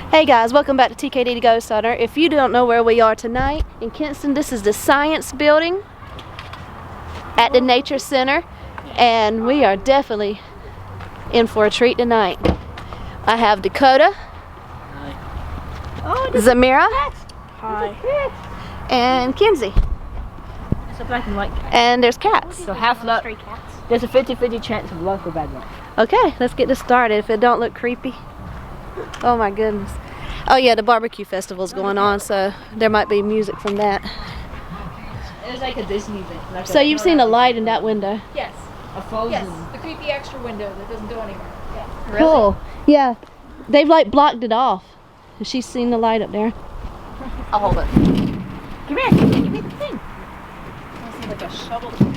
Hey guys, welcome back to Tkdghosthunter. If you don't know where we are tonight in Kinston, this is the Science Building at the Nature Center, and we are definitely in for a treat tonight. I have Dakota, Zamira, Hi, and Kenzie. it's a black and white cat. And there's cats. So half luck. There's a 50-50 chance of luck or bad luck. Okay, let's get this started. If it don't look creepy. Oh my goodness. Oh yeah, the barbecue festival's going on, so there might be music from that. It's like a Disney thing. Like So you've seen a light in that window? Yes. a frozen. Yes. The creepy extra window that doesn't go anywhere. Yeah. Really? Cool. Yeah, they've like blocked it off. She's seen the light up there. I'll hold it. Come here, give me the thing. I see like a shovel to me.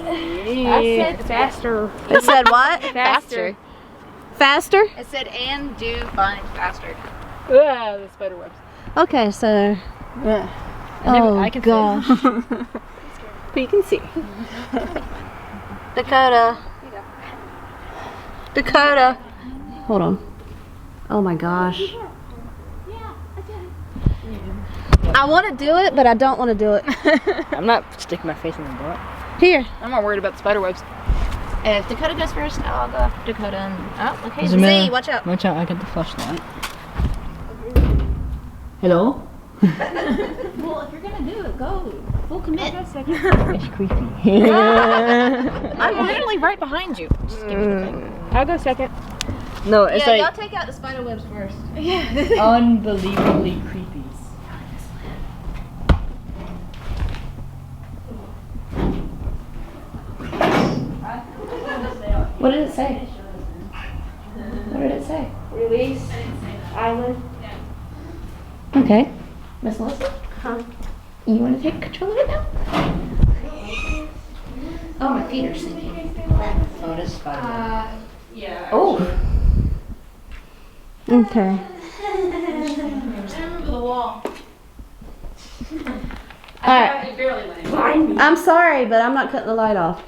I said faster. It said what? Faster. Faster? It said, and do find faster. Ah, the spider webs. Okay, so. I can gosh. But you can see. Dakota. Dakota. Hold on. Oh my gosh. I want to do it, but I don't want to do it. I'm not sticking my face in the butt. Here. I'm not worried about the spider webs. If Dakota goes first, I'll go after Dakota. And oh, okay. Zamira, Z, watch out. Watch out, I got the flashlight. Hello? Well, if you're gonna do it, go full commit. It's creepy. I'm literally right behind you. Just give me the thing. I'll go second. No, it's Yeah, y'all like take out the spider webs first. unbelievably creepy. What did it say? What did it say? Release island. Okay. Miss Melissa? Huh? You want to take control of it now? Oh, my feet are sinking. Oh, it is spider. Yeah. Oh. Okay. Remember the wall. Alright. It barely went in. I'm sorry, but I'm not cutting the light off.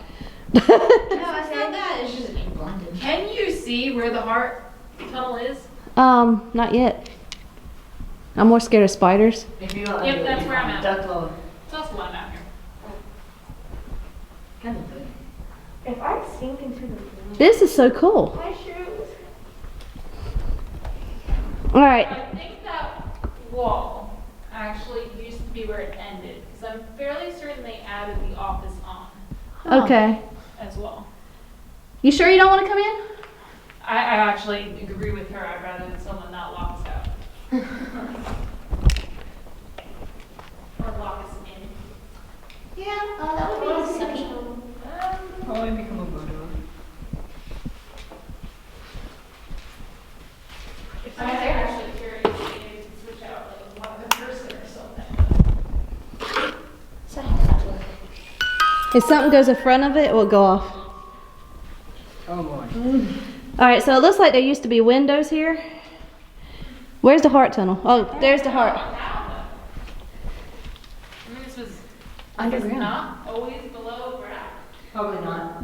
No, it's not that. It's just blended. Can you see where the heart tunnel is? Not yet. I'm more scared of spiders. If you Yep, that's where I'm at. Duck low. That's why I'm out here. Kind of good. If I sink into the pool, This is so cool. my shoes. Alright. I think that wall actually used to be where it ended, because I'm fairly certain they added the office on Okay. as well. You sure you don't want to come in? I actually agree with her. I'd rather than someone not lock us out. Or lock us in. Yeah, that would be sucky. Probably become a murderer. If I'm actually curious, maybe we could switch out like one other person or something. If something goes in front of it, it will go off. Oh boy. Alright, so it looks like there used to be windows here. Where's the heart tunnel? Oh, there's the heart. I mean, this was Underground. not always below ground. Probably not.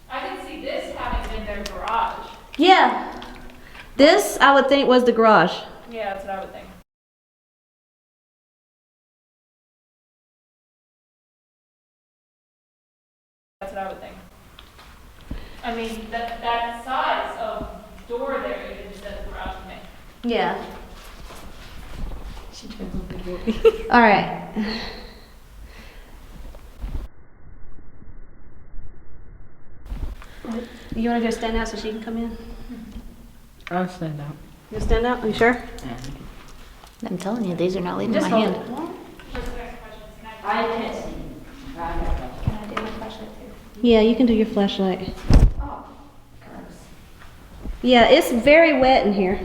I can see this having been their garage. Yeah. This, I would think, was the garage. Yeah, that's what I would think. That's what I would think. I mean, that size of door there, you just said garage to me. Yeah. She turns on the boy. Alright. You want to go stand out so she can come in? I'll stand out. You stand out? Are you sure? I'm telling you, these are not leaving Just my hold hand. it. What's the next question? I can't see. Can I do my flashlight too? Yeah, you can do your flashlight. Oh, gross. Yeah, it's very wet in here.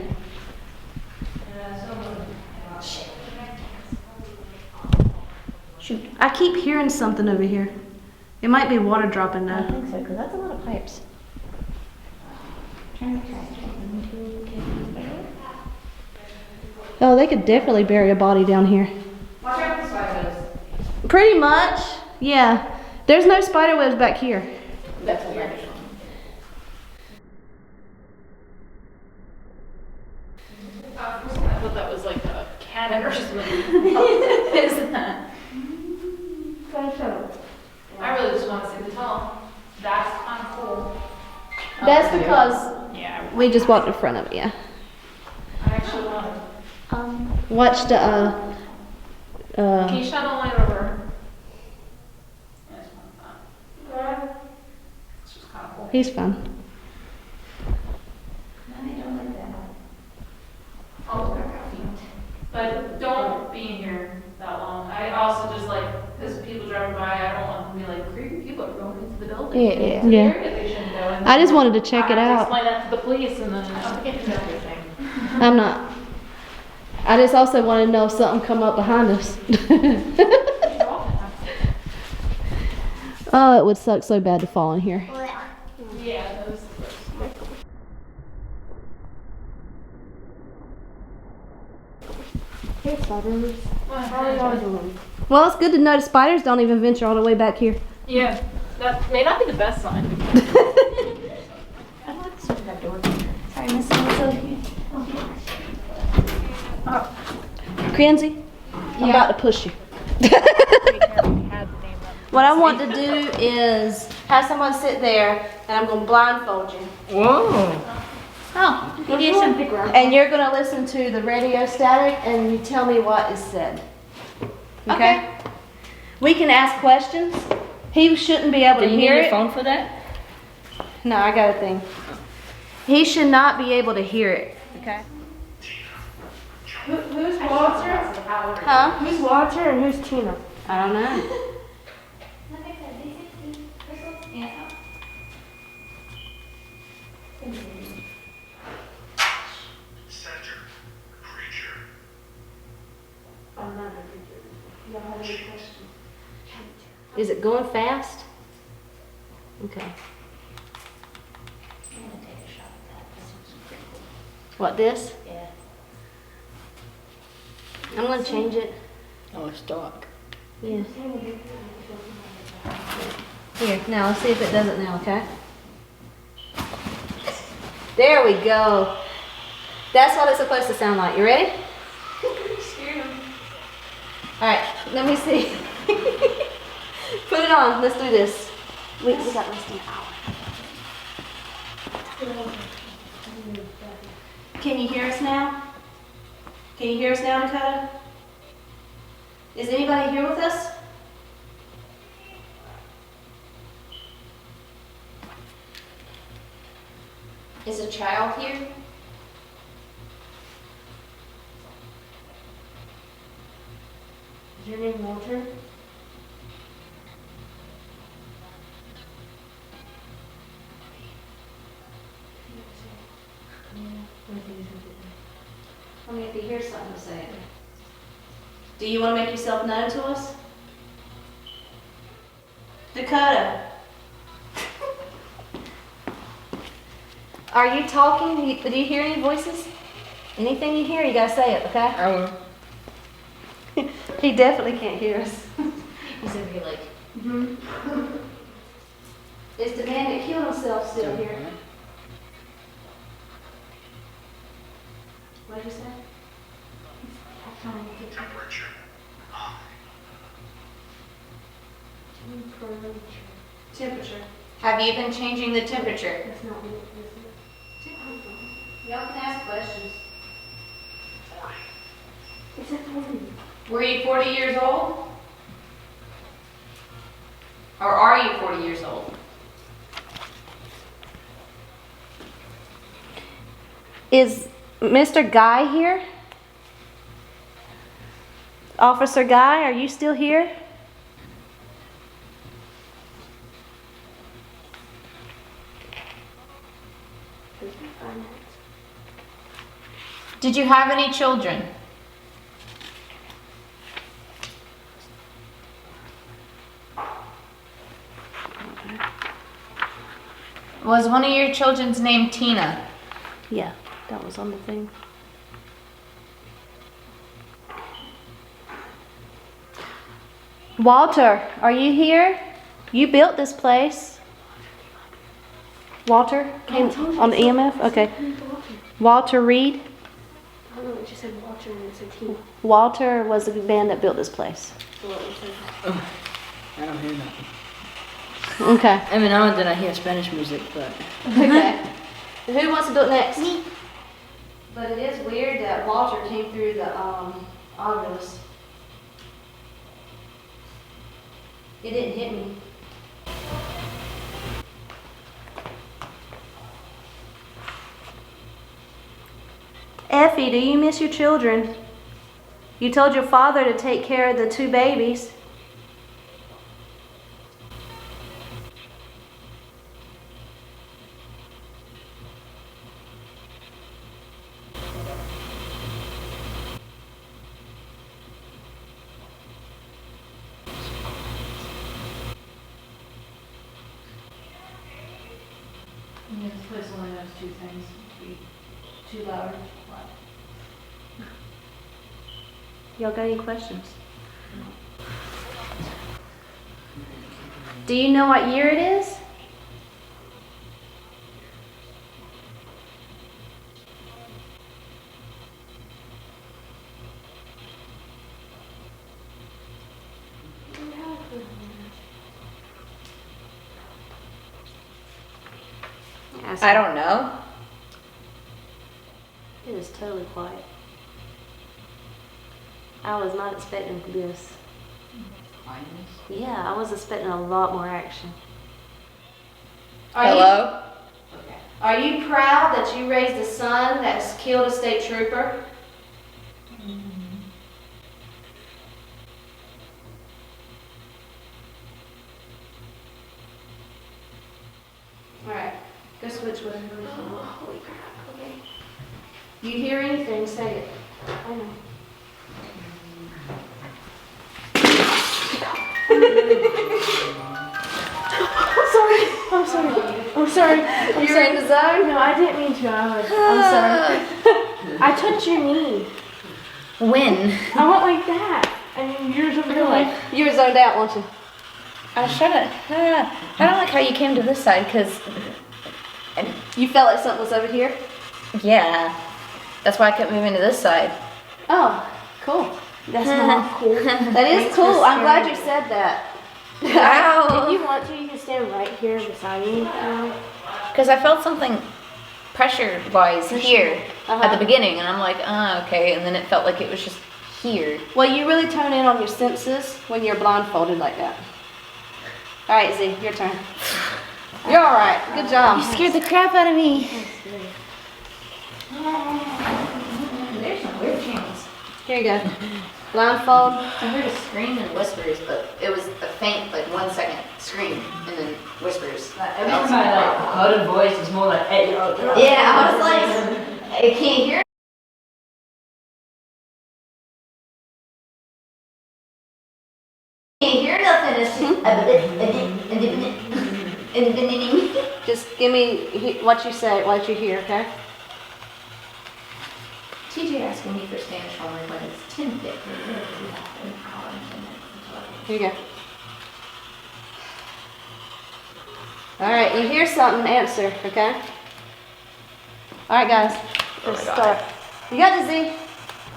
Shoot, I keep hearing something over here. It might be water dropping I though. think so, because that's a lot of pipes. Trying to track. Oh, they could definitely bury a body down here. Watch out for spiders. Pretty much, yeah. There's no spider webs back here. That's weird. never just isn't that? I really just want to see the tunnel. That's kind of cool. That's because Yeah, we just walked in front of it, yeah. I actually want to. Watch the, Can you shut the light over? Yeah, it's fun. It's just kind of cool. he's fun. But don't be in here that long. I also just like, because people driving by, I don't want them to be like, creepy people are going into the building. Yeah. It's an area they shouldn't go in. I just wanted to check it I have to out. explain that to the police and then I can't do everything. I'm not. I just also wanted to know if something come up behind us. Oh, it would suck so bad to fall in here. Yeah, those. Hey, spiders. How are y'all doing? Well, it's good to know the spiders don't even venture all the way back here. Yeah, that may not be the best sign. Sorry, Miss Melissa. Kenzie, I'm about to push you. What I want to do is have someone sit there, and I'm going to blindfold you. Whoa. Oh, you did some big rock. And you're going to listen to the radio static, and you tell me what is said. Okay? We can ask questions. He shouldn't be able Do to you need hear your it. phone for that? No, I got a thing. He should not be able to hear it. Okay? Who's Walter? Huh? Who's Walter and who's Tina? I don't know. Center, creature. Is it going fast? Okay. What, this? Yeah. I'm going to change it. Oh, it's dark. Yeah. Here, now let's see if it does it now, okay? There we go. That's what it's supposed to sound like. You ready? Alright, let me see. Put it on. Let's do this. We got less than an hour. Can you hear us now? Can you hear us now, Dakota? Is anybody here with us? Is a child here? Is your name Walter? Let me if you hear something to say. Do you want to make yourself known to us? Dakota. Are you talking? Do you hear any voices? Anything you hear, you gotta say it, okay? I will. He definitely can't hear us. He's over here like, Is the man that killed himself still here? What did you say? Temperature. Temperature. have you been changing the temperature? That's not what it is. Y'all can ask questions. 40. Is it 40? Were you 40 years old? Or are you 40 years old? Is Mr. Guy here? Officer Guy, are you still here? Did you have any children? Was one of your children's name Tina? Yeah, that was on the thing. Walter, are you here? You built this place. Walter came on the EMF? Okay. Walter Reed? I don't know what you said, Walter, and it said Tina. Walter was the man that built this place. So what was it? I don't hear nothing. Okay. Every now and then I hear Spanish music, but Okay. Who wants to do it next? Me. But it is weird that Walter came through the obelisk. It didn't hit me. Effie, do you miss your children? You told your father to take care of the 2 babies. Yeah, this place only knows 2 things. Be too loud. Y'all got any questions? Do you know what year it is? I don't know. It is totally quiet. I was not expecting this. Yeah, I was expecting a lot more action. Hello? Are you proud that you raised a son that's killed a state trooper? All right, go switch with him. Holy crap, okay. You hear anything, say it. I know. I'm sorry. You're in the zone? No, I didn't mean to. I'm sorry. I touched your knee. When? I went like that. I mean, yours over here like. You were zoned out, weren't you? I was trying to. I don't like how you came to this side because. You felt like something was over here? Yeah. That's why I kept moving to this side. Oh, cool. That's not cool. That is cool. I'm glad you said that. Ow! If you want to, you can stand right here beside me. Because I felt something pressure-wise here at the beginning, and I'm like, okay. And then it felt like it was just here. Well, you really tone in on your senses when you're blindfolded like that. All right, Z, your turn. You're all right. Good job. You scared the crap out of me. There's some weird channels. Here you go. Blindfold. I heard a scream and whispers, but it was a faint, like 1 second scream and then whispers. every time I heard a voice, it's more like, hey, yo. Yeah, I was like, I can't hear. Can't hear nothing. It's just. Just give me what you say, what you hear, okay? TJ asking me for Spanish only when it's 10:50. Here you go. All right, you hear something, answer, okay? All right, guys, let's start. You got the Z?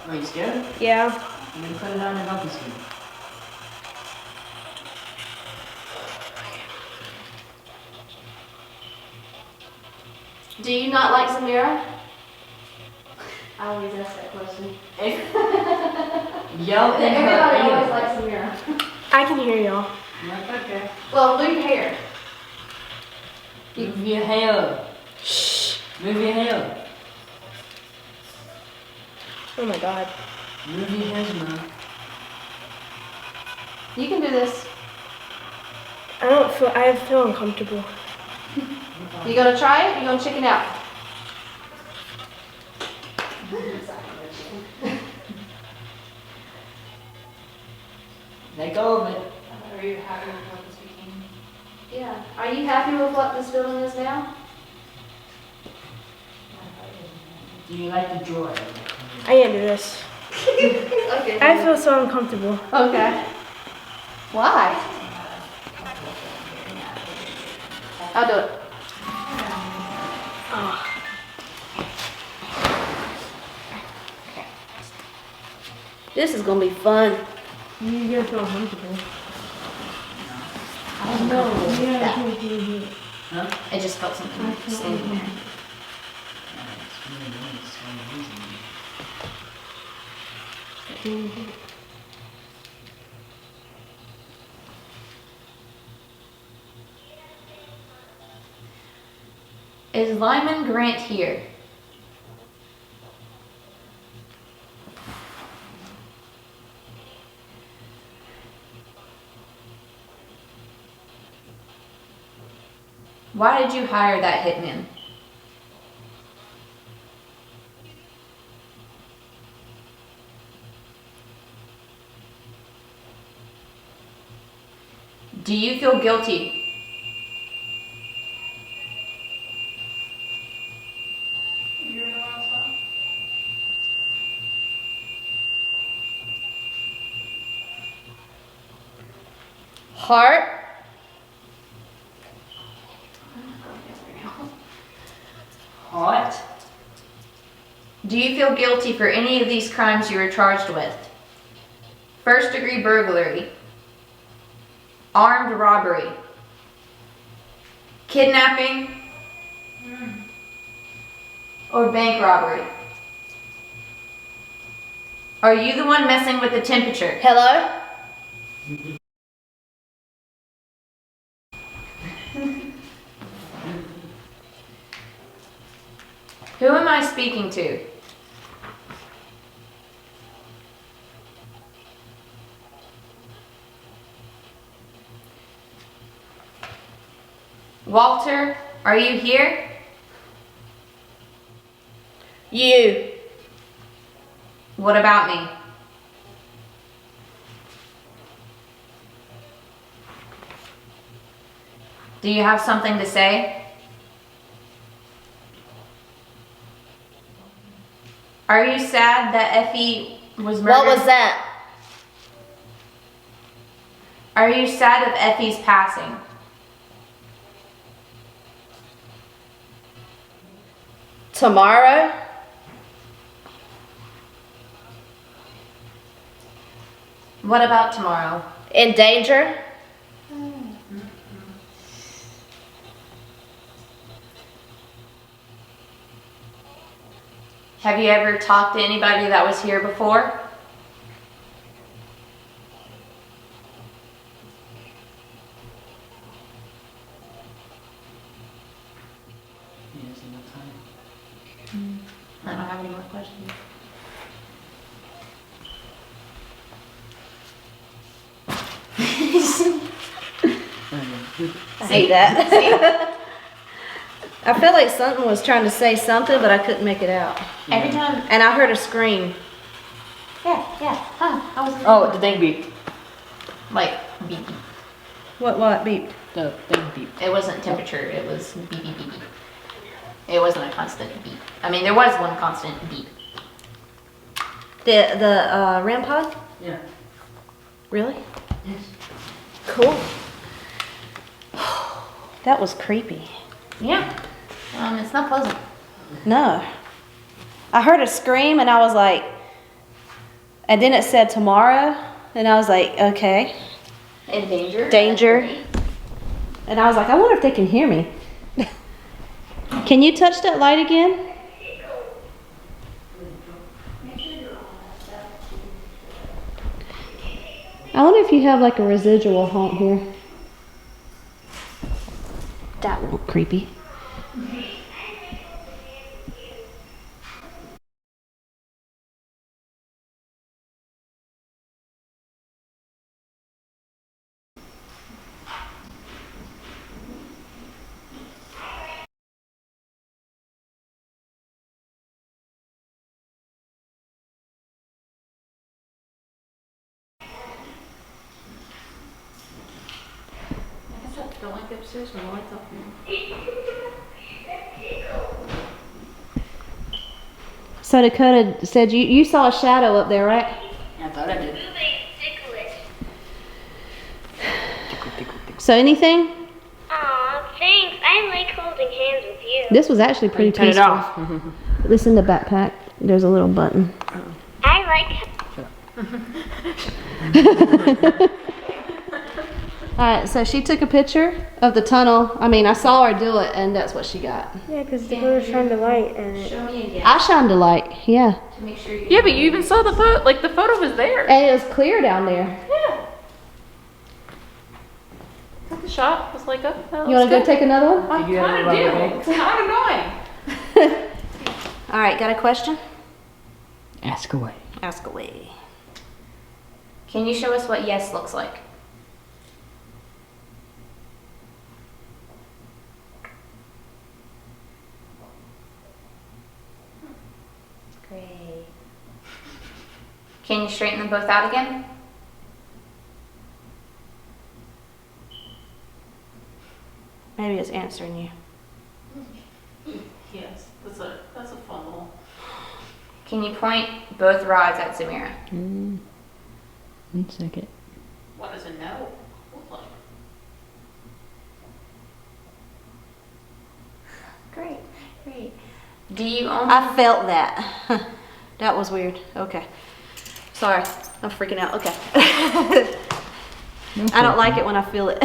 Are you scared? Yeah. I'm gonna put it on and open skin. Do you not like Samira? I always ask that question. Yell in her Everybody ear. always likes Samira. I can hear y'all. Okay. Well, blue hair. Move your hair. Shh. Move your hair. Oh my god. Move your hands, man. You can do this. I feel uncomfortable. You gonna try it? Or you gonna chicken out? Let go of it. Are you happy with what this became? Yeah. Are you happy with what this building is now? Do you like the joy? I can't do this. Okay. I feel so uncomfortable. Okay. Why? I'll do it. This is gonna be fun. You gotta feel comfortable. I don't know. Yeah. I just felt something standing there. Is Lyman Grant here? Why did you hire that hitman? Do you feel guilty? Heart. Hot. Do you feel guilty for any of these crimes you were charged with? First degree burglary, armed robbery, kidnapping, or bank robbery? Are you the one messing with the temperature? Hello? Who am I speaking to? Walter, are you here? You. What about me? Do you have something to say? Are you sad that Effie was murdered? What was that? Are you sad of Effie's passing? Tomorrow? What about tomorrow? In danger? Have you ever talked to anybody that was here before? I don't have any more questions. I hate that. I felt like something was trying to say something, but I couldn't make it out. Every time. And I heard a scream. Yeah. I was. Oh, the thing beep. Like beep beep. What beep? The thing beep. It wasn't temperature. It was beep beep beep beep. It wasn't a constant beep. I mean, there was one constant beep. The REM pod? Yeah. Really? Cool. That was creepy. Yeah. It's not pleasant. No. I heard a scream and I was like, and then it said tomorrow, and I was like, okay. In danger. Danger. And I was like, I wonder if they can hear me. Can you touch that light again? I wonder if you have like a residual haunt here. That would look creepy. Don't like the upstairs when the lights off. So Dakota said you saw a shadow up there, right? Yeah, I thought I did. So anything? Aw, thanks. I like holding hands with you. This was actually pretty Turn it peaceful. off. Listen to backpack. There's a little button. I like Alright, so she took a picture of the tunnel. I mean, I saw her do it, and that's what she got. Yeah, because Dakota shined a light and it. Show me again I shined a light, yeah. to make sure you. Yeah, but you even saw the photo. Like the photo was there. And it was clear down there. Yeah. Took the shot. Was like, oh, that You want to go looks take another one? good. I Did you have kind a of do. rubber It's kind of annoying. Alright, got a question? Ask away. Ask away. Can you show us what yes looks like? Great. Can you straighten them both out again? Maybe it's answering you. Yes, that's a fun little. Can you point both rods at Zamira? 1 second. What does a no look like? Great, great. Do you only? I felt that. That was weird. Okay. Sorry, I'm freaking out. Okay. I don't like it when I feel it.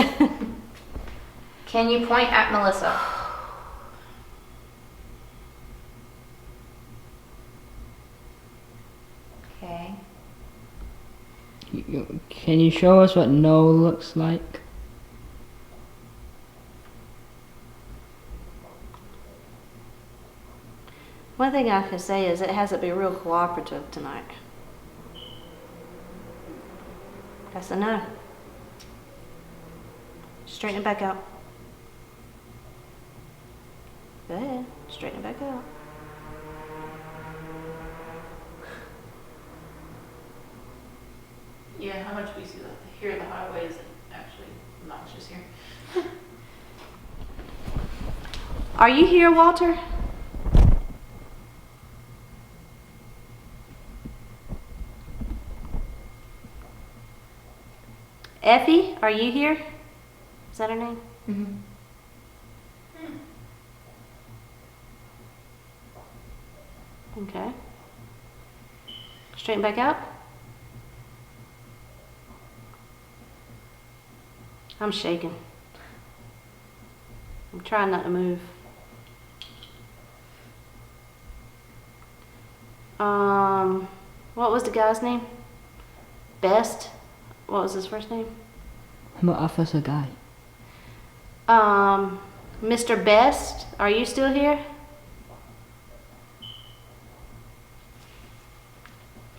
Can you point at Melissa? Okay. Can you show us what no looks like? One thing I can say is it hasn't been real cooperative tonight. That's a no. Straighten it back out. Go ahead. Straighten it back out. Yeah, how much we see here the highway is actually obnoxious here. Are you here, Walter? Effie, are you here? Is that her name? Mm-hmm. Okay. Straighten back out. I'm shaking. I'm trying not to move. What was the guy's name? Best? What was his first name? I'm an officer guy. Mr. Best, are you still here?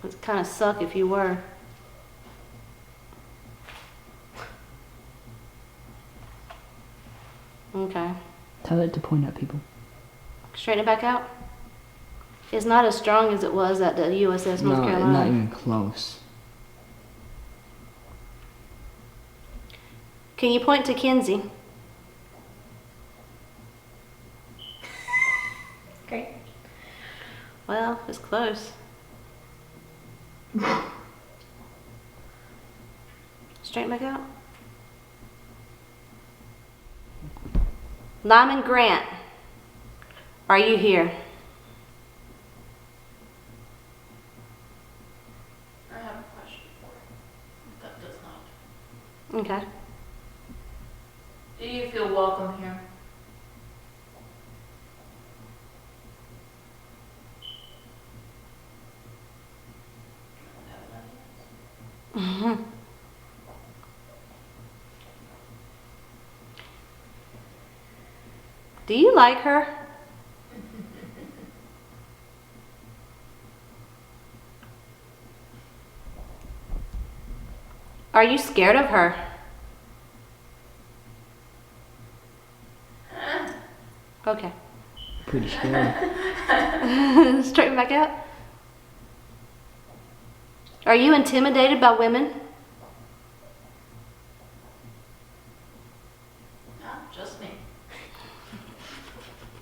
It'd kind of suck if you were. Okay. Tell it to point at people. Straighten it back out. It's not as strong as it was at the USS North No, Carolina. not even close. Can you point to Kinsey? Great. Well, it's close. Straighten back out. Lyman Grant, are you here? I have a question for you. That does not. Okay. Do you feel welcome here? Do you like her? Are you scared of her? Okay. Pretty scary. Straighten back out. Are you intimidated by women? No, just me.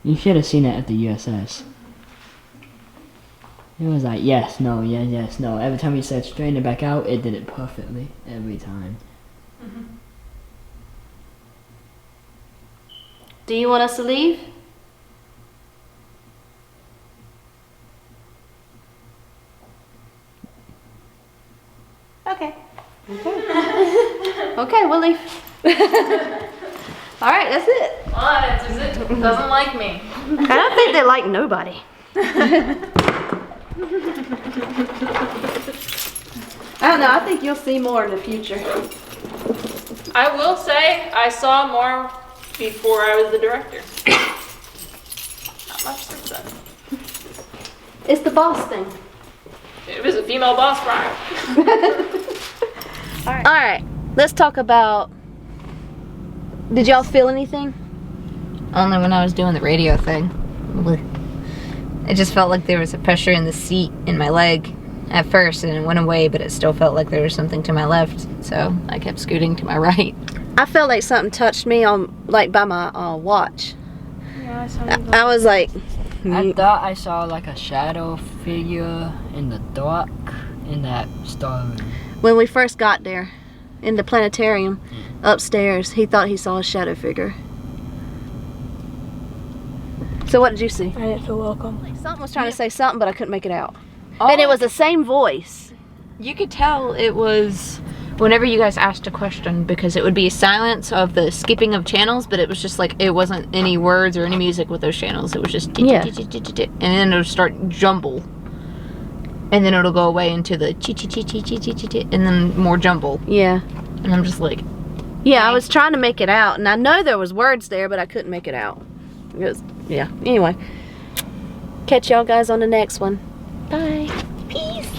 You should have seen it at the USS. It was like, yes, no, yes, yes, no. Every time you said straighten it back out, it did it perfectly. Every time. Do you want us to leave? Okay, we'll leave. All right, that's it. What? Is it? Doesn't like me. I don't think they like nobody. I don't know. I think you'll see more in the future. I will say I saw more before I was the director. Not much since then. It's the boss thing. It was a female boss prior. All right. Let's talk about. Did y'all feel anything? Only when I was doing the radio thing. It just felt like there was a pressure in the seat in my leg at first, and it went away, but it still felt like there was something to my left, so I kept scooting to my right. I felt like something touched me on, like, by my watch. Yeah, I was like, I thought I saw like a shadow figure in the dark in that storeroom. when we first got there in the planetarium upstairs, he thought he saw a shadow figure. So what did you see? I didn't feel welcome. Like something was trying to say something, but I couldn't make it out. And it was the same voice. You could tell it was whenever you guys asked a question, because it would be a silence of the skipping of channels, but it was just like, it wasn't any words or any music with those channels. It was just Yeah. and then it'll start jumble. And then it'll go away into the and then more jumble. Yeah. And I'm just like, Yeah, I was trying to make it out, and I know there was words there, but I couldn't make it out. It was, yeah. Anyway, catch y'all guys on the next one. Bye. Peace.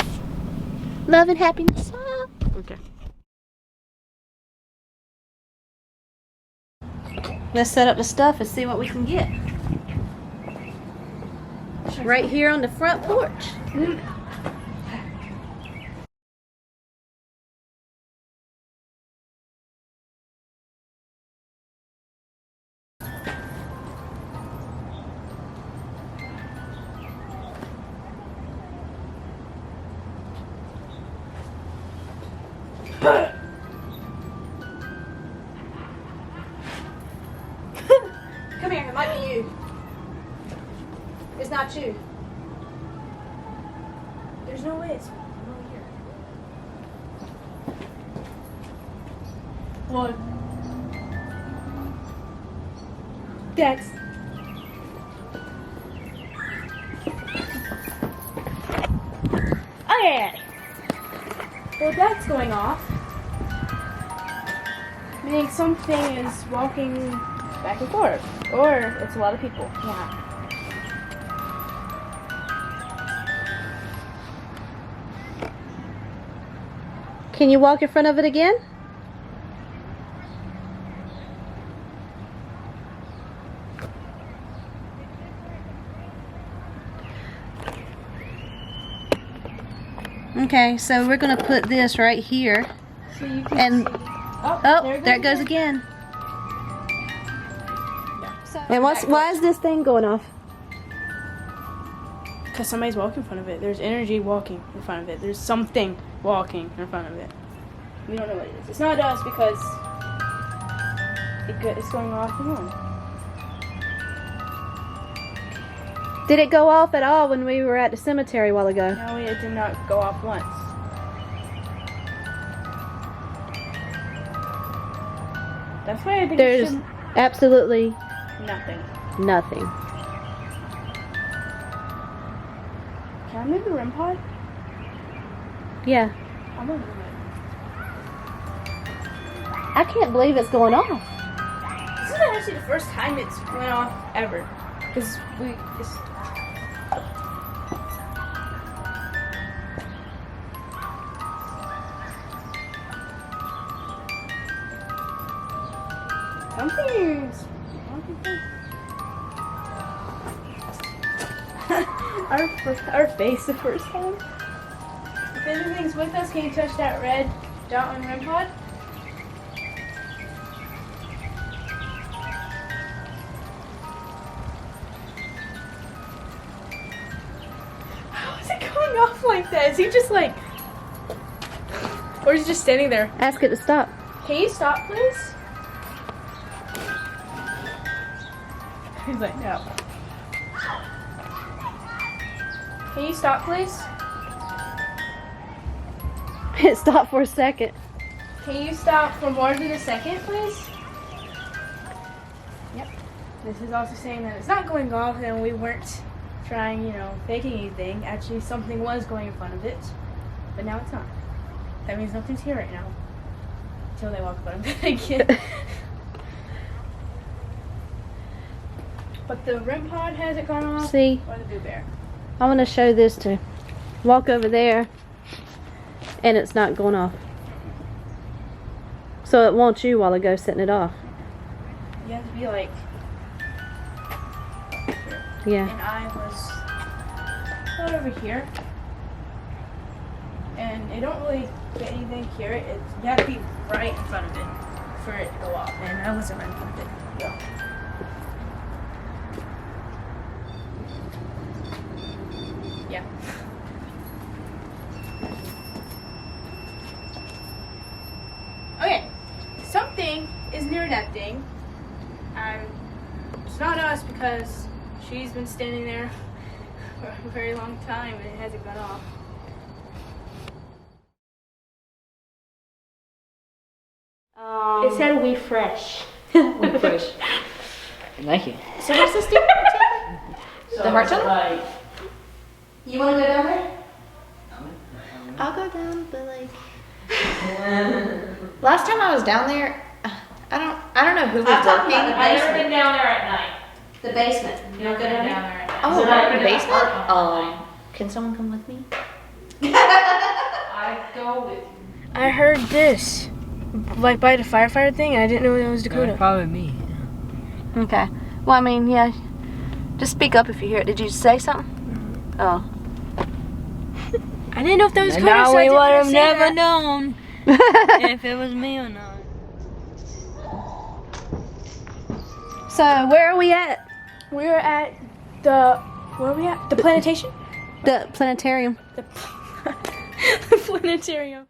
Love and happiness. Okay. Let's set up the stuff and see what we can get. Right here on the front porch. Come here, it might be you. It's not you. There's no way it's over here. What? Dex. Okay. Well, that's going off. Meaning something is walking back and forth. Or it's a lot of people. Yeah. Can you walk in front of it again? Okay, so we're gonna put this right here. So you can And see. oh, there it goes again. And why is this thing going off? Because somebody's walking in front of it. There's energy walking in front of it. There's something walking in front of it. We don't know what it is. It's not us because it's going off and on. Did it go off at all when we were at the cemetery a while ago? No, it did not go off once. That's why I think There's it should... absolutely nothing. nothing. Can I move the REM pod? Yeah. I'm gonna move it. I can't believe it's going off. This is actually the first time it's went off ever. Because we just... Something's... our face the first time. If anything's with us, can you touch that red dot on REM pod? How is it going off like that? Is he just like... Or is he just standing there? Ask it to stop. Can you stop, please? He's like, no. Can you stop, please? It stopped for a second. Can you stop for more than a second, please? Yep. This is also saying that it's not going off and we weren't trying, faking anything. Actually, something was going in front of it, but now it's not. That means nothing's here right now. Until they walk up on it again. But the REM pod hasn't gone off. See? Or the Boo Bear. I want to show this to walk over there and it's not going off. So it wants you while I go setting it off. You have to be like, Yeah. and I was right over here. And it don't really get anything here. You have to be right in front of it for it to go off. And I wasn't right in front of it. Yeah. Yeah. Okay. Something is near that thing. It's not us because she's been standing there for a very long time and it hasn't gone off. It said we fresh. We push. Thank you. So what's this do? The heart tunnel? You want to go down there? I'll go down, but like. Last time I was down there, I don't know who was I'm talking working. about I've never been down there at night. The basement. You don't go down down there? there at night. Oh, So I've the been in basement? park all night. Can someone come with me? I go with you. I heard this, like by the firefighter thing, and I didn't know it was Dakota. Probably me. Okay. Well, I mean, yeah. Just speak up if you hear it. Did you say something? Oh. I didn't know if that was And Dakota. now So I we didn't would wanna have say never that. known if it was me or not. So, where are we at? We're at the. Where are we at? The plantation? The planetarium. The planetarium.